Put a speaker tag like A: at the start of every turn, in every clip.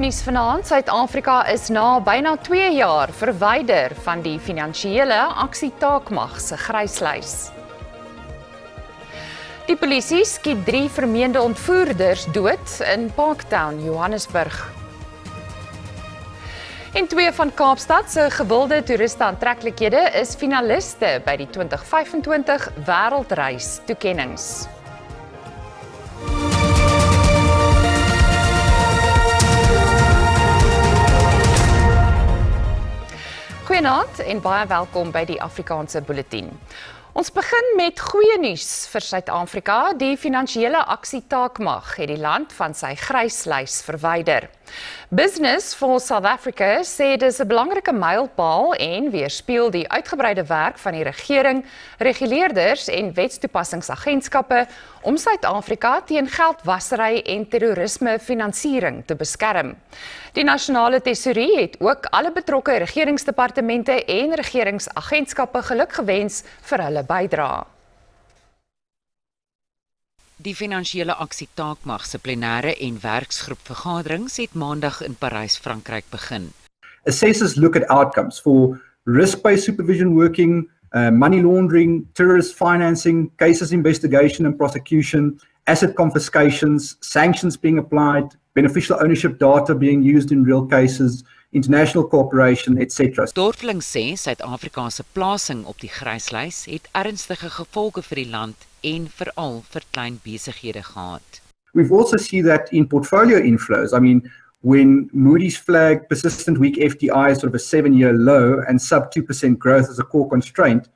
A: hoofnuus vanaand. Suid-Afrika is na byna 2 jaar verwyder van die finansiële aksietaakmag se gryslys. Die polisie skiet 3 vermeende ontvoerders dood in Parktown, Johannesburg. En 2 van Kaapstad se gewilde toeriste aantreklikhede is finaliste by die 2025 wêreldreis toekennings. Goeienaand en baie welkom by die Afrikaanse Bulletin. Ons begin met goeie nuus vir Suid-Afrika. Die finansiële aksietaakmag het die land van sy gryslys verwyder. Business for South Africa sê dis 'n belangrike mylpaal en weerspieël die uitgebreide werk van die regering, reguleerders en wetstoepassingsagentskappe om Suid-Afrika teen geldwasery en terrorismefinansiering te beskerm. Die nasionale tesourie het ook alle betrokke regeringsdepartemente en regeringsagentskappe geluk gewens vir hulle bydrae.
B: Die finansiële aksietaakmag se plenêre en werksgroep vergaderings het maandag in Parys, Frankryk begin.
C: Assessors look at outcomes for risk-based supervision working, money laundering, terrorist financing, cases investigation and prosecution, asset confiscations, sanctions being applied, beneficial ownership data being used in real cases, international cooperation, etc.
B: Dorfling sê Suid-Afrika se plasing op die gryslys het ernstige gevolge vir die land en veral vir klein besighede gehad.
C: We've also seen that in portfolio inflows. I mean, when Moody's flagged persistent weak FDI as sort of a 7-year low and sub 2% growth as a core constraint,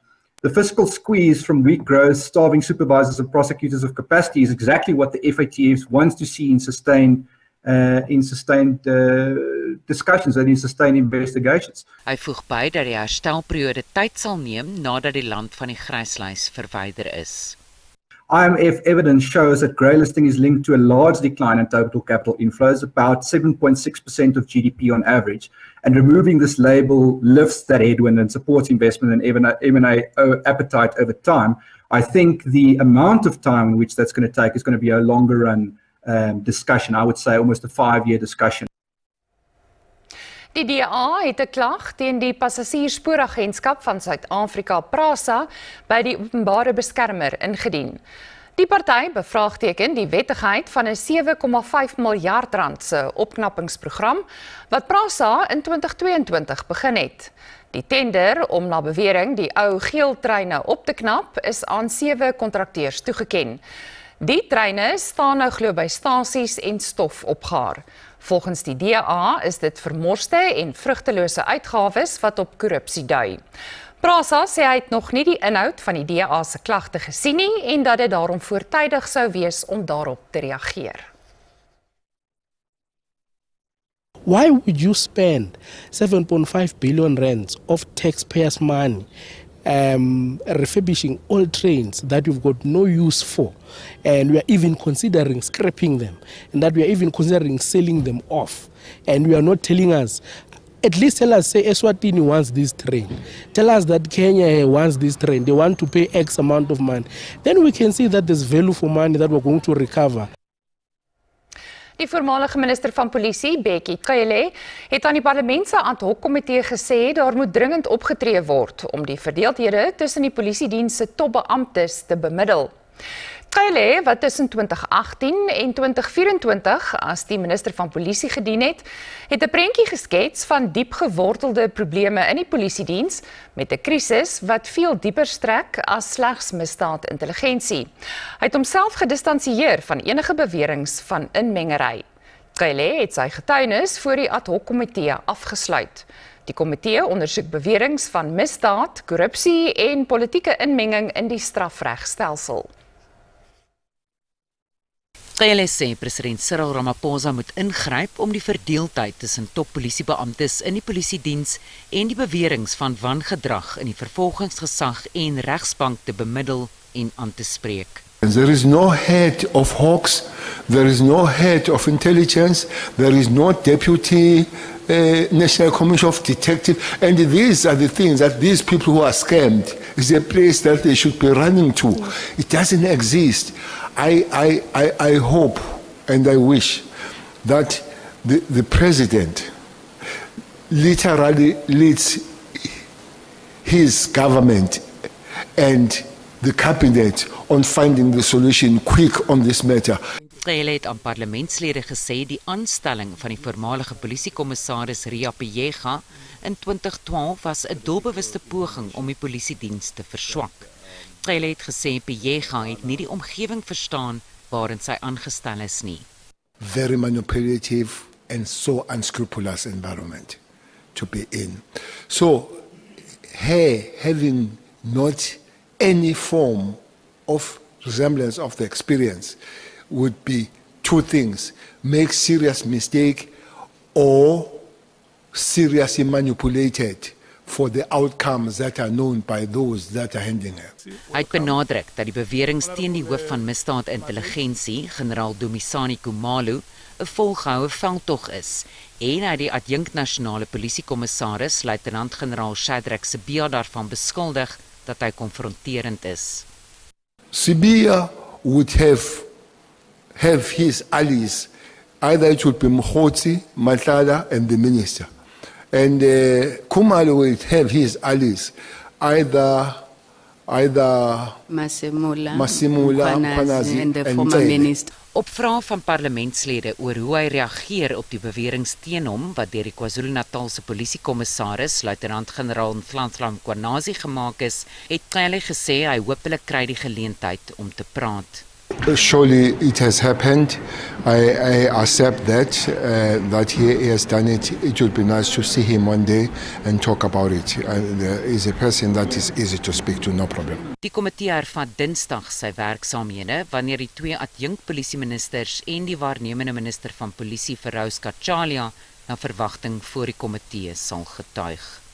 C: the fiscal squeeze from weak growth, starving supervisors and prosecutors of capacity is exactly what the FATF wants to see in sustained discussions and in sustained investigations.
B: Hy voeg by dat die herstelperiode tyd sal neem nadat die land van die gryslys verwyder is.
C: IMF evidence shows that grey listing is linked to a large decline in total capital inflows, about 7.6% of GDP on average, and removing this label lifts that headwind and supports investment and M&A appetite over time. I think the amount of time in which that's going to take is going to be a longer run discussion. I would say almost a 5-year discussion.
A: Die DA het 'n klag teen die Passasiersspooragentskap van Suid-Afrika, PRASA, by die openbare beskermer ingedien. Die party bevraagteken die wettigheid van 'n 7,5 miljard rand se opknappingsprogram wat PRASA in 2022 begin het. Die tender om na bewering die ou geel treine op te knap is aan 7 kontrakteurs toegeken. Die treine staan nou glo by stasies en stof opgaar. Volgens die DA is dit vermorste en vrugtelose uitgawes wat op korrupsie dui. PRASA sê hy het nog nie die inhoud van die DA se klagte gesien nie en dat dit daarom voortydig sou wees om daarop te reageer.
D: Why would you spend 7.5 billion rands of taxpayers' money refurbishing old trains that you've got no use for, and we are even considering scrapping them, and that we are even considering selling them off, and we are not telling us, at least tell us, say Eswatini wants this train, tell us that Kenya wants this train, they want to pay X amount of money, then we can see that there's value for money that we're going to recover.
A: Die voormalige minister van Polisie, Bekkie Cele, het aan die parlement se ad hoc komitee gesê daar moet dringend opgetree word om die verdeeldhede tussen die polisiediens se topbeamptes te bemiddel. Cele, wat tussen 2018 en 2024 as die minister van Polisie gedien het, het 'n prentjie geskets van diep gewortelde probleme in die polisiediens met 'n krisis wat veel dieper strek as slegs misdaadintelligensie. Hy het homself gedistansieer van enige beweringe van inmengery. Cele het sy getuienis voor die ad hoc komitee afgesluit. Die komitee ondersoek beweringe van misdaad, korrupsie en politieke inmenging in die strafregstelsel.
B: Cele sê president Cyril Ramaphosa moet ingryp om die verdeeldheid tussen toppolisiebeamptes in die polisiediens en die beweringe van wangedrag in die vervolgingsgesag en regsbank te bemiddel en aan te spreek.
E: There is no head of Hawks, there is no head of intelligence, there is no deputy National Commission of Detectives, and these are the things that these people who are scammed is a place that they should be running to. It doesn't exist. I hope and I wish that the president literally leads his government and the cabinet on finding the solution quick on this matter.
B: Cele het aan parlementslede gesê die aanstelling van die voormalige polisiekommissaris Ria Pejega in 2012 was 'n doelbewuste poging om die polisiediens te verswak. Cele het gesê Pejega het nie die omgewing verstaan waarin sy aangestel is nie.
E: Very manipulative and so unscrupulous environment to be in. So her having not any form of resemblance of the experience would be two things: make serious mistake or seriously manipulated for the outcomes that are known by those that are handling it.
B: Hy het benadruk dat die beweringe teen die hoof van misdaadintelligensie, generaal Dumisani Khumalo, 'n volgehoue veldtog is en hy die adjunkt nasionale polisiekommissaris, luitenant-generaal Shadrack Sibiya, daarvan beskuldig dat hy konfronterend is.
E: Sibiya would have his allies, either it would be Mkhotsi, Matlala and the minister. And Khumalo would have his allies, either
F: Masimula,
E: Mkhwanazi
F: and the former minister.
B: Op vrae van parlementslede oor hoe hy reageer op die beweringe teen hom wat deur die KwaZulu-Natalse polisiekommissaris, luitenant-generaal Nhlanhla Mkhwanazi gemaak is, het Cele gesê hy hoop hulle kry die geleentheid om te praat.
E: Surely it has happened. I accept that he has done it. It would be nice to see him one day and talk about it. He's a person that is easy to speak to, no problem.
B: Die komitee hervat Dinsdag sy werksaamhede wanneer die twee adjunkt polisieministers en die waarnemende minister van polisie, Feroz Kachalia, na verwagting voor die komitee sal getuig.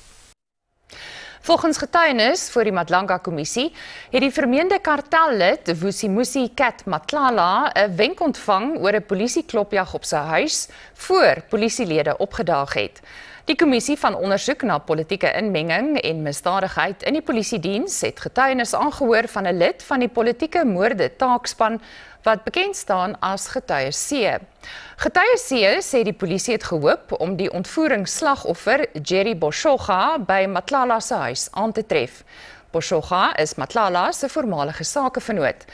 A: Volgens getuienis voor die Madlanga-kommissie het die vermeende kartellid Vusimusi Kat Matlala 'n wenk ontvang oor 'n polisieklopjag op sy huis voor polisielede opgedaag het. Die kommissie van ondersoek na politieke inmenging en misdadigheid in die polisiediens het getuienis aangehoor van 'n lid van die politieke moorde taakspan wat bekend staan as Getuie C. Getuie C sê die polisie het gehoop om die ontvoeringsslagoffer Jerry Boshoga by Matlala se huis aan te tref. Boshoga is Matlala se voormalige sakevernoot.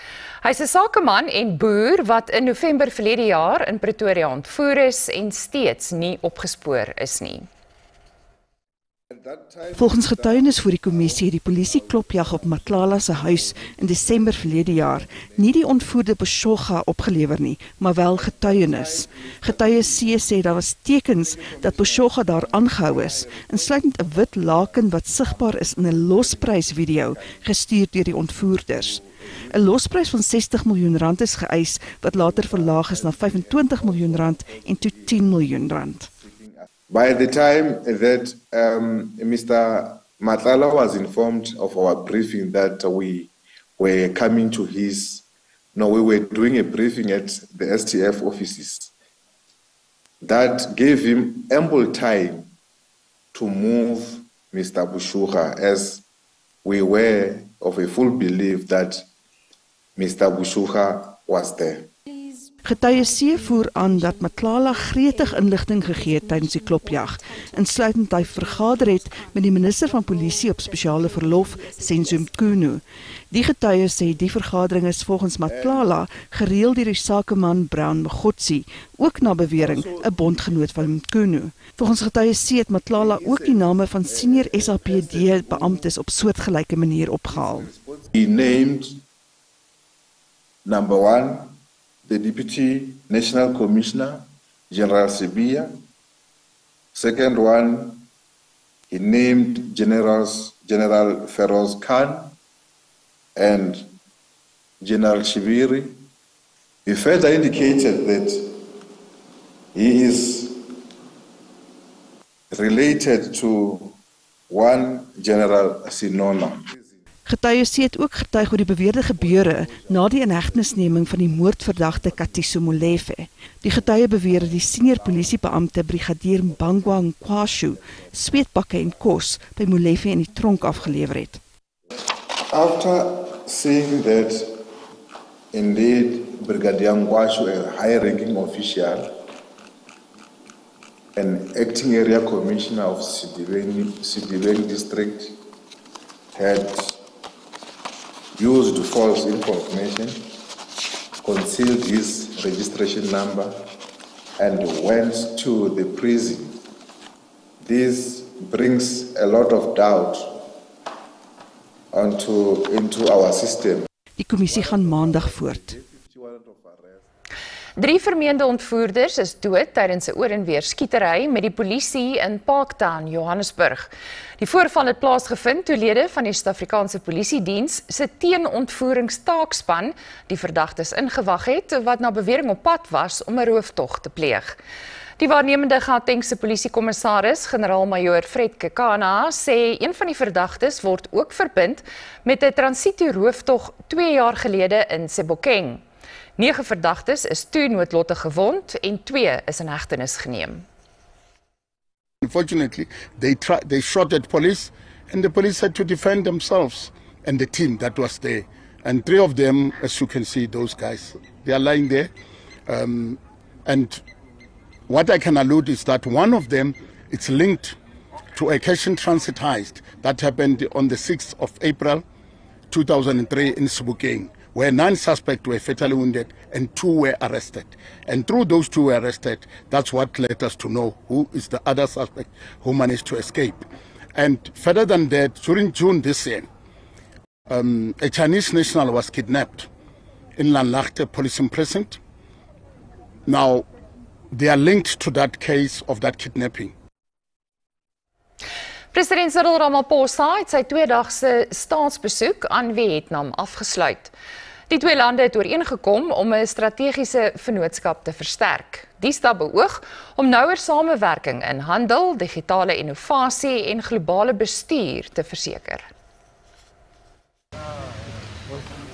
A: Hy's 'n sakeman en boer wat in November verlede jaar in Pretoria ontvoer is en steeds nie opgespoor is nie.
G: Volgens getuienis voor die kommissie het die polisie klopjag op Matlala se huis in Desember verlede jaar nie die ontvoerde Boshoga opgelewer nie, maar wel getuienis. Getuie C sê daar was tekens dat Boshoga daar aangehou is, insluitend 'n wit laken wat sigbaar is in 'n losprysvideo gestuur deur die ontvoerders. 'n Losprys van R60 miljoen is geëis wat later verlaag is na R25 miljoen en toe R10 miljoen.
H: By the time that Mr. Matlala was informed of our briefing that we were coming to we were doing a briefing at the STF offices. That gave him ample time to move Mr. Boshoga, as we were of a full belief that Mr. Boshoga was there.
G: Getuie C voer aan dat Matlala gretig inligting gegee het tydens die klopjag, insluitend hy vergader het met die minister van polisie op spesiale verlof, Senzo Mchunu. Die getuie sê die vergadering is volgens Matlala gereël deur die sakeman Brown Mkhotsi, ook na bewering 'n bondgenoot van Mchunu. Volgens getuie C het Matlala ook die name van senior SAPD beamptes op soortgelyke manier opgehaal.
H: He named number 1 the Deputy National Commissioner, General Sibiya. Second one, he named General Feroz Khan and General Shibiri. He further indicated that he is related to one General Sinona.
G: Getuie C het ook getuig oor die beweerde gebeure na die inhegtenisneming van die moordverdagte Katiso Molefe. Die getuie beweer dat die senior polisiebeampte brigadier Mbangwa Nkwashu sweetbakke en kos by Molefe in die tronk afgelewer het.
H: After seeing that indeed Brigadier Nkwashu, a high-ranking official, an acting area commissioner of Sidibeng district had used false information, concealed his registration number, and went to the prison. This brings a lot of doubt into our system.
G: Die kommissie gaan maandag voort.
A: 3 vermeende ontvoerders is dood tydens 'n oor en weer skietery met die polisie in Parktown, Johannesburg. Die voorval het plaasgevind toe lede van die Suid-Afrikaanse Polisiediens se teenontvoeringstaakspan die verdagtes ingewag het wat na bewering op pad was om 'n rooftog te pleeg. Die waarnemende Gautengse polisiekommissaris, generaal-majoor Fred Kekana, sê een van die verdagtes word ook verbind met 'n transito rooftog 2 jaar gelede in Sebokeng. 9 verdagtes is toe noodlottig gewond en 2 is in hegtenis geneem.
F: Unfortunately, they shot at police and the police had to defend themselves and the team that was there. And 3 of them, as you can see, those guys, they are lying there. And what I can allude is that one of them, it's linked to a cash transit heist that happened on the 6th of April 2003 in Sebokeng, where 9 suspects were fatally wounded and 2 were arrested. And through those 2 were arrested, that's what led us to know who is the other suspect who managed to escape. And further than that, during June this year, a Chinese national was kidnapped in Landlaagte Police Precinct. Now, they are linked to that case of that kidnapping.
A: President Cyril Ramaphosa het sy 2-dagse staatsbesoek aan Vietnam afgesluit. Die 2 lande het ooreengekom om 'n strategiese vennootskap te versterk. Die stap beoog om nouer samewerking in handel, digitale innovasie en globale bestuur te verseker.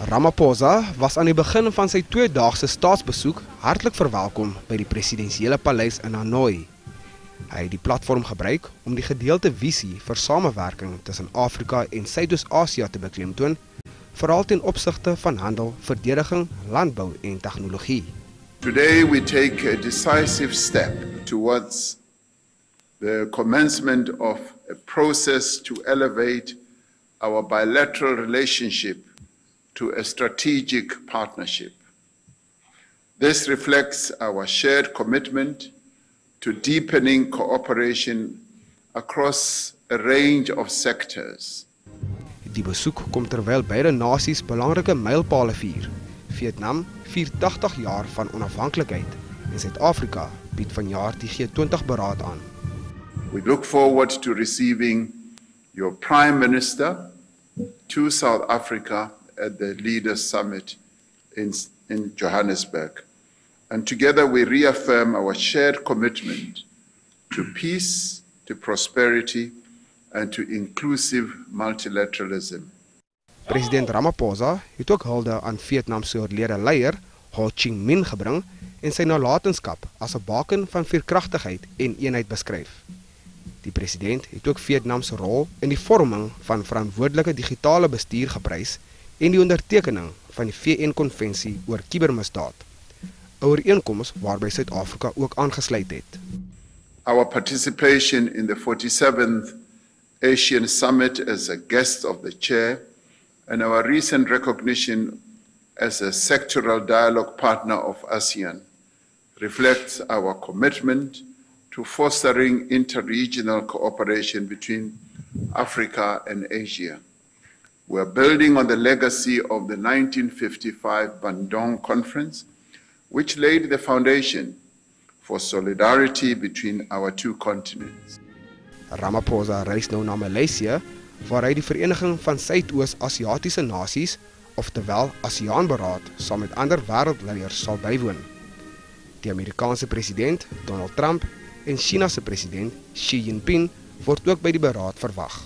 I: Ramaphosa was aan die begin van sy 2-daagse staatsbesoek hartlik verwelkom by die presidensiële paleis in Hanoi. Hy het die platform gebruik om die gedeelde visie vir samewerking tussen Afrika en Suidoos-Asië te beklemtoon, veral ten opsigte van handel, verdediging, landbou en tegnologie.
J: Today we take a decisive step towards the commencement of a process to elevate our bilateral relationship to a strategic partnership. This reflects our shared commitment to deepening cooperation across a range of sectors.
I: Die besoek kom terwyl beide nasies belangrike mylpale vier. Vietnam vier 80 jaar van onafhanklikheid en Suid-Afrika bied vanjaar die G20-beraad aan.
J: We look forward to receiving your Prime Minister to South Africa at the Leaders Summit in Johannesburg. And together we reaffirm our shared commitment to peace, to prosperity, and to inclusive multilateralism.
I: President Ramaphosa het ook hulde aan Vietnam se oorlede leier, Ho Chi Minh, gebring en sy nalatenskap as 'n baken van veerkragtigheid en eenheid beskryf. Die president het ook Vietnam se rol in die vorming van verantwoordelike digitale bestuur geprys en die ondertekening van die VN-konvensie oor kubermisdaad, 'n ooreenkoms waarby Suid-Afrika ook aangesluit het.
J: Our participation in the 47th Asian Summit as a guest of the chair and our recent recognition as a sectoral dialogue partner of ASEAN reflects our commitment to fostering interregional cooperation between Africa and Asia. We are building on the legacy of the 1955 Bandung Conference, which laid the foundation for solidarity between our 2 continents.
I: Ramaphosa reis nou na Maleisië, waar hy die Vereniging van Suidoos-Asiatiese Nasies, oftewel ASEAN-beraad, saam met ander wêreldleiers sal bywoon. Die Amerikaanse president, Donald Trump, en China se president, Xi Jinping, word ook by die beraad verwag.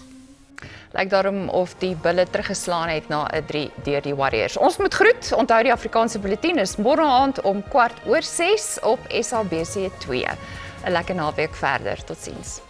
A: Lyk daarom of die bulle teruggeslaan het na 'n 3 deur die Warriors. Ons moet groet. Onthou die Afrikaanse bulletin is môre aand om 6:15 op SABC 2. 'n Lekker naweek verder. Totsiens.